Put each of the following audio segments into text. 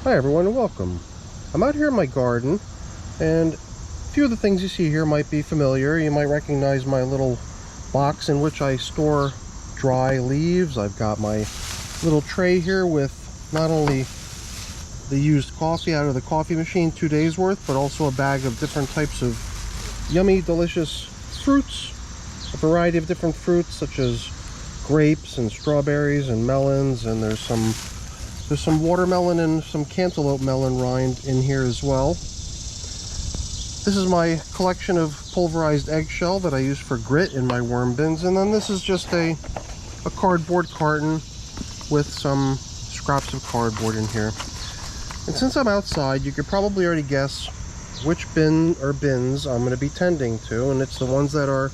Hi everyone and welcome. I'm out here in my garden, and a few of the things you see here might be familiar. You might recognize my little box in which I store dry leaves. I've got my little tray here with not only the used coffee out of the coffee machine, 2 days worth, but also a bag of different types of yummy, delicious fruits. A variety of different fruits such as grapes and strawberries and melons, and there's some watermelon and some cantaloupe melon rind in here as well. This is my collection of pulverized eggshell that I use for grit in my worm bins, and then this is just a cardboard carton with some scraps of cardboard in here. And since I'm outside, you could probably already guess which bin or bins I'm going to be tending to, and it's the ones that are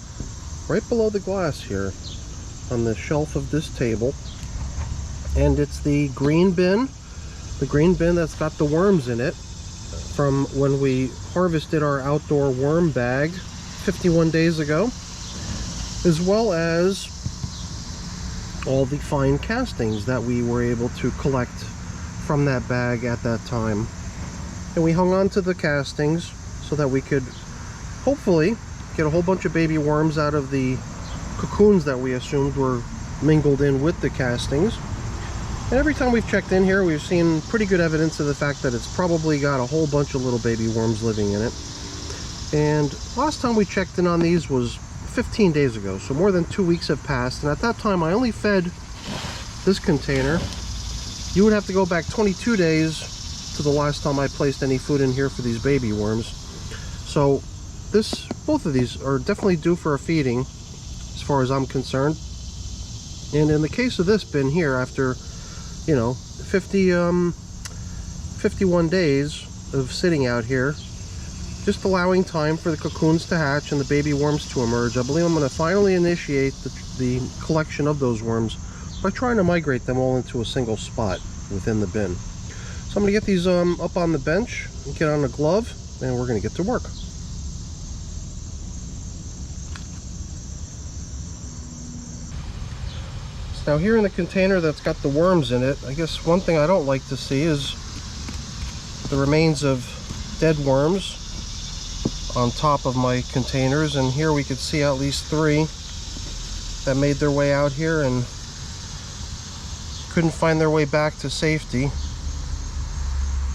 right below the glass here on the shelf of this table. And it's the green bin that's got the worms in it from when we harvested our outdoor worm bag 51 days ago, as well as all the fine castings that we were able to collect from that bag at that time. And we hung on to the castings so that we could hopefully get a whole bunch of baby worms out of the cocoons that we assumed were mingled in with the castings. And every time we've checked in here, we've seen pretty good evidence of the fact that it's probably got a whole bunch of little baby worms living in it. And last time we checked in on these was 15 days ago, so more than 2 weeks have passed, and at that time I only fed this container. You would have to go back 22 days to the last time I placed any food in here for these baby worms. So both of these are definitely due for a feeding as far as I'm concerned. And in the case of this bin here, after 51 days of sitting out here, just allowing time for the cocoons to hatch and the baby worms to emerge, I believe I'm going to finally initiate the collection of those worms by trying to migrate them all into a single spot within the bin. So I'm going to get these up on the bench and get on a glove, and we're going to get to work. Now here in the container that's got the worms in it, I guess one thing I don't like to see is the remains of dead worms on top of my containers, and here we could see at least 3 that made their way out here and couldn't find their way back to safety,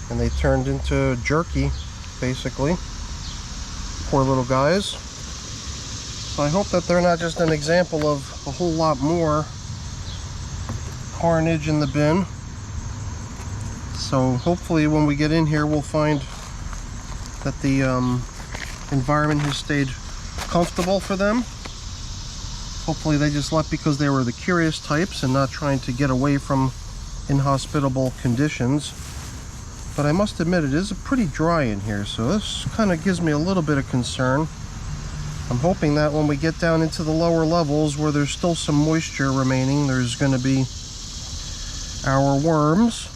and they turned into jerky basically. Poor little guys. So I hope that they're not just an example of a whole lot more carnage in the bin. So hopefully when we get in here, we'll find that the environment has stayed comfortable for them. Hopefully they just left because they were the curious types and not trying to get away from inhospitable conditions. But I must admit, it is pretty dry in here, so this kind of gives me a little bit of concern. I'm hoping that when we get down into the lower levels where there's still some moisture remaining, there's going to be our worms.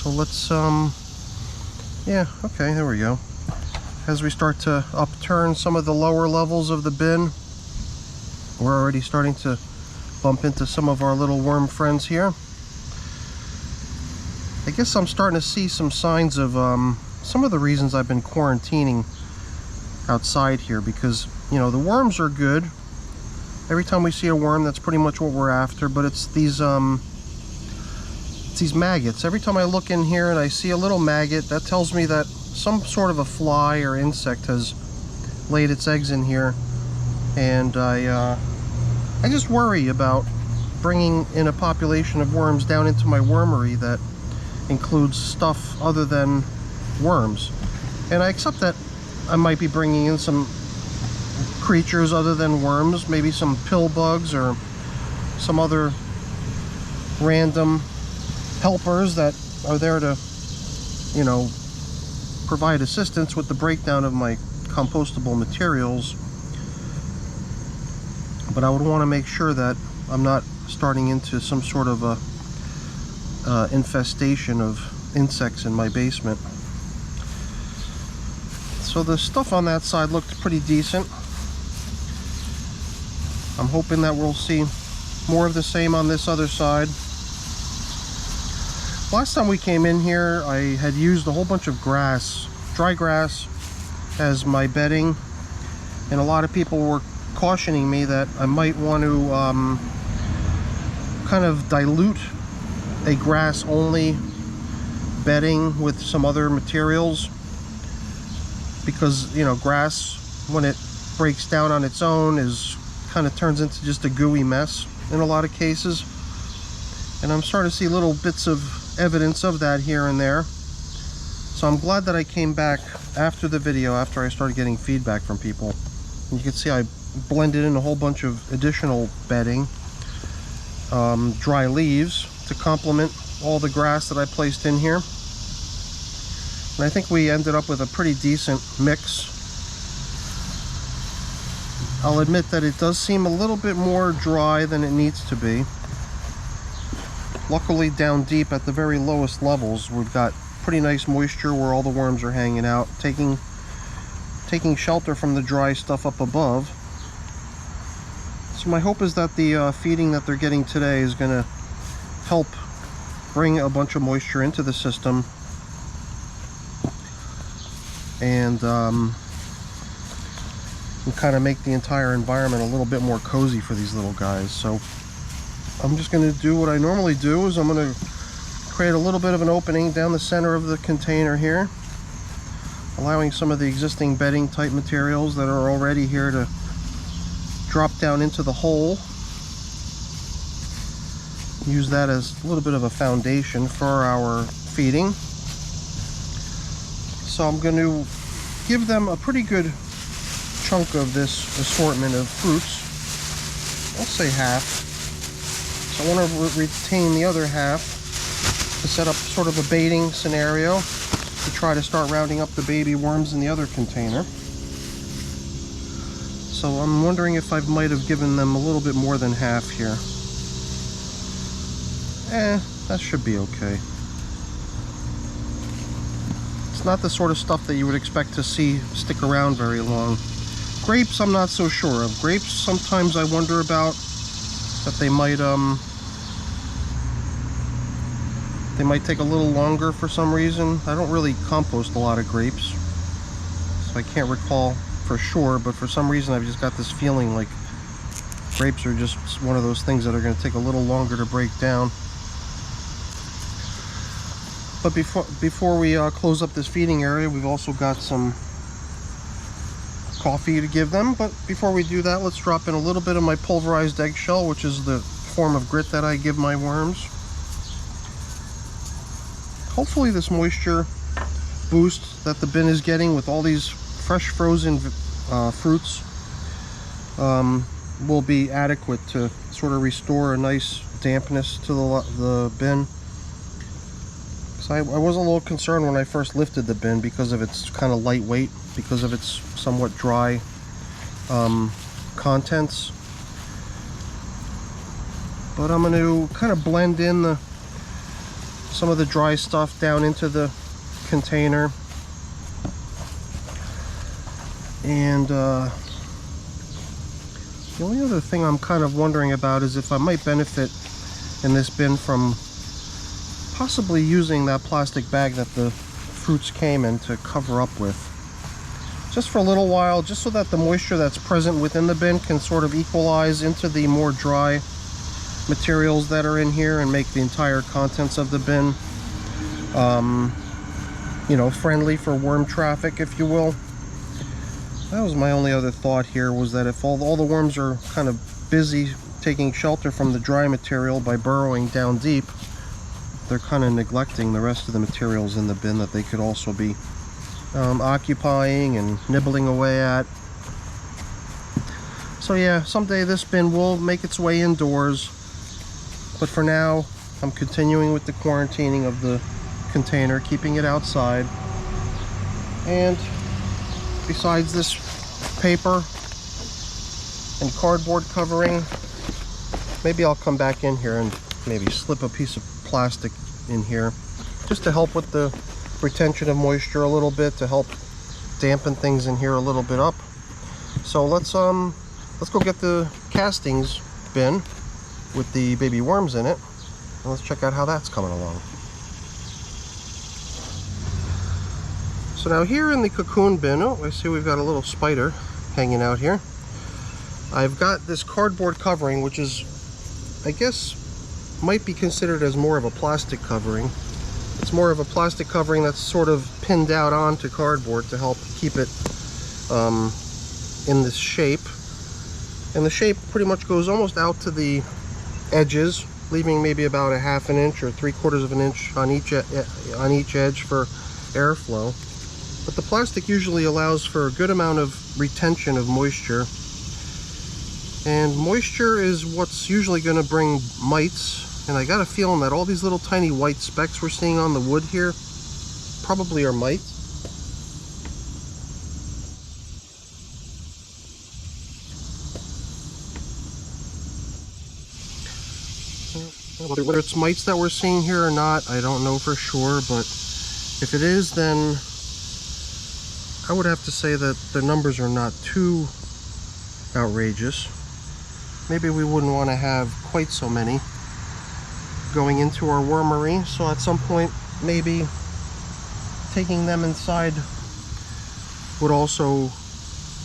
So let's yeah, okay, there we go. As we start to upturn some of the lower levels of the bin, we're already starting to bump into some of our little worm friends here. I guess I'm starting to see some signs of some of the reasons I've been quarantining outside here, because the worms are good. Every time we see a worm, that's pretty much what we're after, but it's these maggots. Every time I look in here and I see a little maggot, that tells me that some sort of a fly or insect has laid its eggs in here, and I just worry about bringing in a population of worms down into my wormery that includes stuff other than worms. And I accept that I might be bringing in some creatures other than worms, maybe some pill bugs or some other random helpers that are there to provide assistance with the breakdown of my compostable materials. But I would want to make sure that I'm not starting into some sort of a infestation of insects in my basement. So the stuff on that side looked pretty decent. I'm hoping that we'll see more of the same on this other side. Last time we came in here, I had used a whole bunch of grass, dry grass, as my bedding, and a lot of people were cautioning me that I might want to kind of dilute a grass only bedding with some other materials, because, you know, grass, when it breaks down on its own, is kind of turns into just a gooey mess in a lot of cases. And I'm starting to see little bits of evidence of that here and there. So I'm glad that I came back after the video, after I started getting feedback from people. And you can see I blended in a whole bunch of additional bedding, dry leaves, to complement all the grass that I placed in here. And I think we ended up with a pretty decent mix. I'll admit that it does seem a little bit more dry than it needs to be. Luckily, down deep at the very lowest levels, we've got pretty nice moisture where all the worms are hanging out, taking shelter from the dry stuff up above. So my hope is that the feeding that they're getting today is going to help bring a bunch of moisture into the system and kind of make the entire environment a little bit more cozy for these little guys. So I'm just going to do what I normally do, is I'm going to create a little bit of an opening down the center of the container here, allowing some of the existing bedding type materials that are already here to drop down into the hole. Use that as a little bit of a foundation for our feeding. So I'm going to give them a pretty good chunk of this assortment of fruits. I'll say half. So I want to retain the other half to set up sort of a baiting scenario to try to start rounding up the baby worms in the other container. So I'm wondering if I might have given them a little bit more than half here. That should be okay. It's not the sort of stuff that you would expect to see stick around very long. Grapes, I'm not so sure of. Grapes, sometimes I wonder about that they might take a little longer for some reason. I don't really compost a lot of grapes, so I can't recall for sure, but for some reason I've just got this feeling like grapes are just one of those things that are going to take a little longer to break down. But before we close up this feeding area, we've also got some coffee to give them. But before we do that, let's drop in a little bit of my pulverized eggshell, which is the form of grit that I give my worms. Hopefully this moisture boost that the bin is getting with all these fresh frozen fruits will be adequate to sort of restore a nice dampness to the bin. So I was a little concerned when I first lifted the bin because of its kind of lightweight, because of its somewhat dry contents. But I'm going to kind of blend in some of the dry stuff down into the container. And the only other thing I'm kind of wondering about is if I might benefit in this bin from possibly using that plastic bag that the fruits came in to cover up with. Just for a little while, just so that the moisture that's present within the bin can sort of equalize into the more dry materials that are in here and make the entire contents of the bin you know, friendly for worm traffic, if you will. That was my only other thought here, was that if all the worms are kind of busy taking shelter from the dry material by burrowing down deep, they're kind of neglecting the rest of the materials in the bin that they could also be occupying and nibbling away at. So yeah, someday this bin will make its way indoors, but for now I'm continuing with the quarantining of the container, keeping it outside. And besides this paper and cardboard covering, maybe I'll come back in here and maybe slip a piece of plastic in here just to help with the retention of moisture a little bit, to help dampen things in here a little bit up. So let's go get the castings bin with the baby worms in it, and let's check out how that's coming along. So now here in the cocoon bin, oh, I see we've got a little spider hanging out here. I've got this cardboard covering, which is, I guess, might be considered as more of a plastic covering. It's more of a plastic covering that's sort of pinned out onto cardboard to help keep it in this shape. And the shape pretty much goes almost out to the edges, leaving maybe about a ½ inch or 3/4 of an inch on each edge for airflow. But the plastic usually allows for a good amount of retention of moisture. And moisture is what's usually going to bring mites. And I got a feeling that all these little tiny white specks we're seeing on the wood here probably are mites. Whether it's mites that we're seeing here or not, I don't know for sure, but if it is, then I would have to say that the numbers are not too outrageous. Maybe we wouldn't want to have quite so many going into our wormery, so at some point maybe taking them inside would also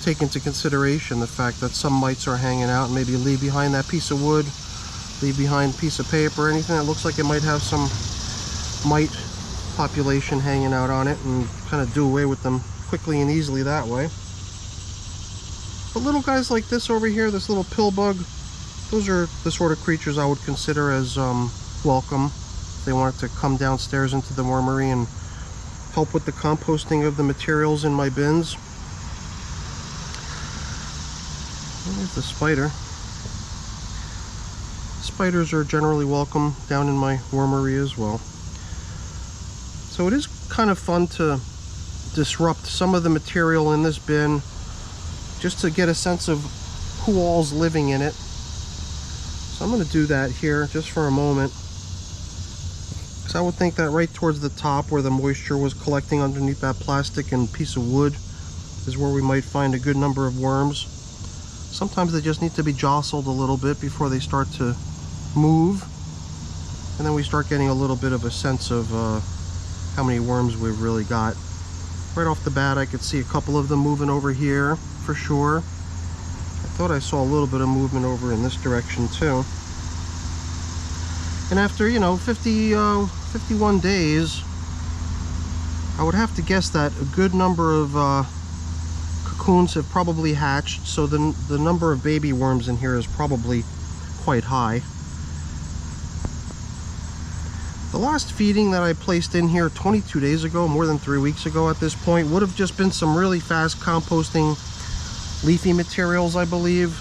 take into consideration the fact that some mites are hanging out, and maybe leave behind that piece of wood, leave behind a piece of paper, anything that looks like it might have some mite population hanging out on it, and kind of do away with them quickly and easily that way. But little guys like this over here, this little pill bug, those are the sort of creatures I would consider as welcome. If they wanted to come downstairs into the wormery and help with the composting of the materials in my bins. There's the spider. Spiders are generally welcome down in my wormery as well. So it is kind of fun to disrupt some of the material in this bin just to get a sense of who all's living in it. So I'm going to do that here just for a moment, because I would think that right towards the top where the moisture was collecting underneath that plastic and piece of wood is where we might find a good number of worms. Sometimes they just need to be jostled a little bit before they start to move, and then we start getting a little bit of a sense of how many worms we've really got. Right off the bat I could see a couple of them moving over here for sure. I thought I saw a little bit of movement over in this direction too. And after, you know, 51 days, I would have to guess that a good number of cocoons have probably hatched, so the number of baby worms in here is probably quite high. The last feeding that I placed in here 22 days ago, more than 3 weeks ago at this point, would have just been some really fast composting leafy materials, I believe.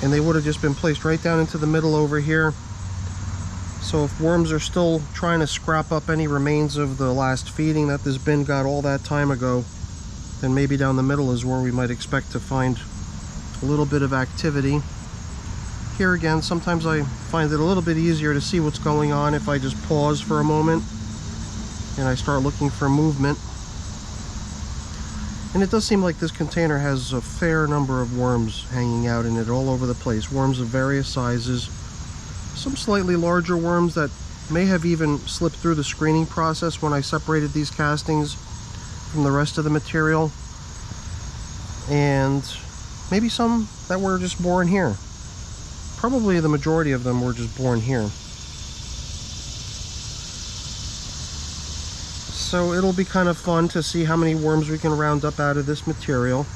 And they would have just been placed right down into the middle over here. So if worms are still trying to scrap up any remains of the last feeding that this bin got all that time ago, then maybe down the middle is where we might expect to find a little bit of activity. Here again, sometimes I find it a little bit easier to see what's going on if I just pause for a moment and I start looking for movement. And it does seem like this container has a fair number of worms hanging out in it all over the place. Worms of various sizes. Some slightly larger worms that may have even slipped through the screening process when I separated these castings from the rest of the material. And maybe some that were just born here. Probably the majority of them were just born here. So it'll be kind of fun to see how many worms we can round up out of this material.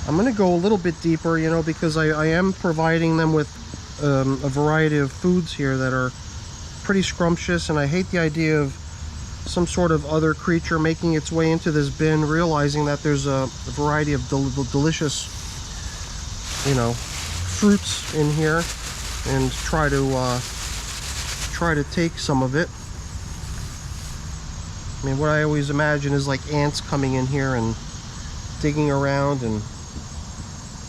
I'm going to go a little bit deeper, you know, because I am providing them with a variety of foods here that are pretty scrumptious, and I hate the idea of some sort of other creature making its way into this bin, realizing that there's a variety of delicious, you know, fruits in here, and try to take some of it. I mean, what I always imagine is like ants coming in here and digging around and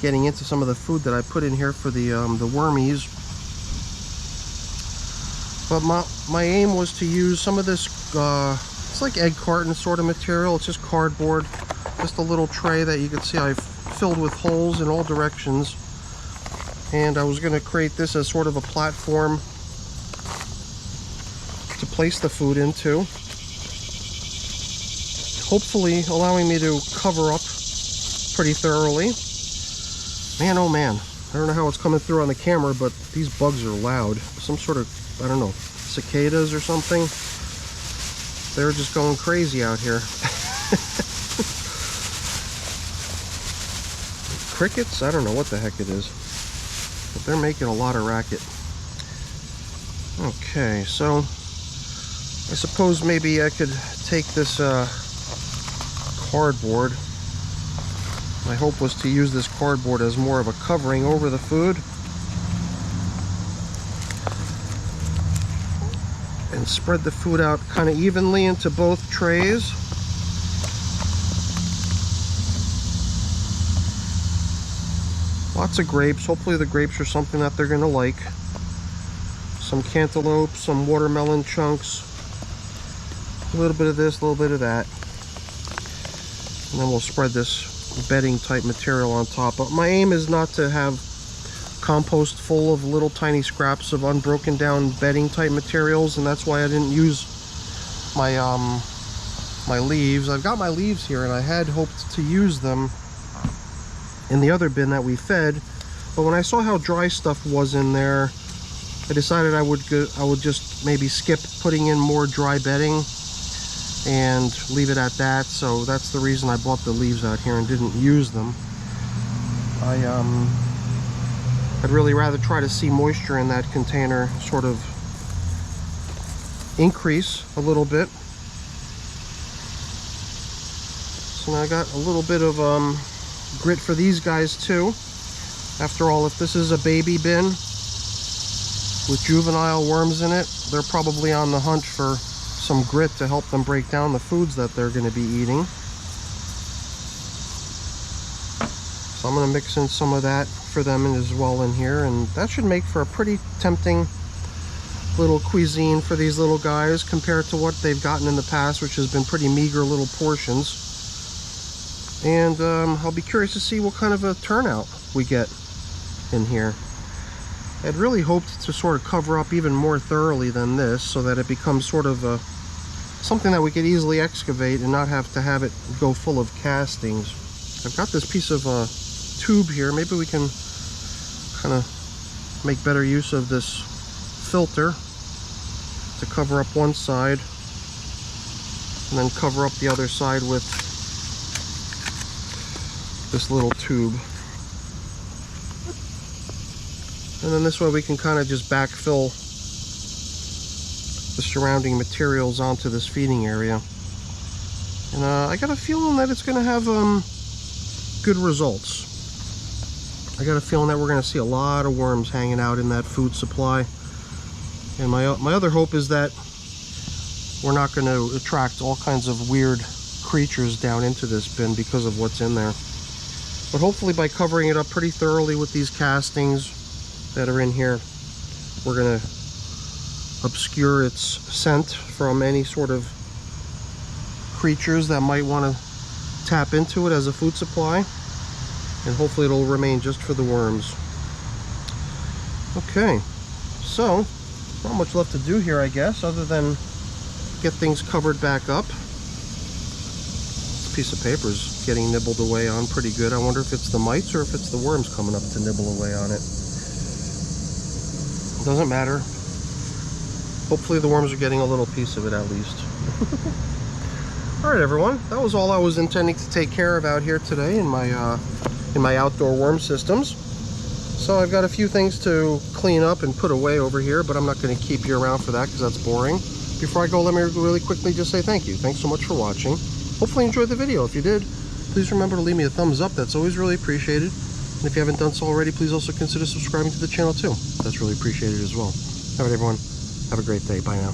getting into some of the food that I put in here for the wormies. But my aim was to use some of this, it's like egg carton sort of material. It's just cardboard, just a little tray that you can see I've filled with holes in all directions. And I was going to create this as sort of a platform to place the food into. Hopefully allowing me to cover up pretty thoroughly. Man, oh man, I don't know how it's coming through on the camera, but these bugs are loud. Some sort of, I don't know, cicadas or something. They're just going crazy out here. Crickets? I don't know what the heck it is, but they're making a lot of racket. Okay, so I suppose maybe I could take this cardboard. My hope was to use this cardboard as more of a covering over the food and spread the food out kind of evenly into both trays. Lots of grapes. Hopefully the grapes are something that they're going to like. Some cantaloupe, some watermelon chunks, a little bit of this, a little bit of that. And then we'll spread this bedding type material on top. But my aim is not to have compost full of little tiny scraps of unbroken down bedding type materials, and that's why I didn't use my my leaves. I've got my leaves here and I had hoped to use them in the other bin that we fed, but when I saw how dry stuff was in there, I decided I would just maybe skip putting in more dry bedding and leave it at that. So that's the reason I bought the leaves out here and didn't use them. I'd really rather try to see moisture in that container sort of increase a little bit. So now I got a little bit of grit for these guys too. After all, if this is a baby bin with juvenile worms in it, they're probably on the hunt for some grit to help them break down the foods that they're going to be eating. So I'm going to mix in some of that for them as well in here, and that should make for a pretty tempting little cuisine for these little guys compared to what they've gotten in the past, which has been pretty meager little portions. And I'll be curious to see what kind of a turnout we get in here. I'd really hoped to sort of cover up even more thoroughly than this, so that it becomes sort of something that we could easily excavate and not have to have it go full of castings. I've got this piece of tube here. Maybe we can kind of make better use of this filter to cover up one side and then cover up the other side with this little tube. And then this way we can kind of just backfill the surrounding materials onto this feeding area. And I got a feeling that it's going to have good results. I got a feeling that we're going to see a lot of worms hanging out in that food supply. And my other hope is that we're not going to attract all kinds of weird creatures down into this bin because of what's in there. But hopefully by covering it up pretty thoroughly with these castings that are in here, we're going to obscure its scent from any sort of creatures that might want to tap into it as a food supply, and hopefully it'll remain just for the worms. Okay, so not much left to do here, I guess, other than get things covered back up. This piece of paper is getting nibbled away on pretty good. I wonder if it's the mites or if it's the worms coming up to nibble away on it. Doesn't matter. Hopefully the worms are getting a little piece of it at least. Alright everyone, that was all I was intending to take care of out here today in my outdoor worm systems. So I've got a few things to clean up and put away over here, but I'm not going to keep you around for that because that's boring. Before I go, let me really quickly just say thank you. Thanks so much for watching. Hopefully you enjoyed the video. If you did, please remember to leave me a thumbs up. That's always really appreciated. And if you haven't done so already, please also consider subscribing to the channel too. That's really appreciated as well. Alright everyone, have a great day. Bye now.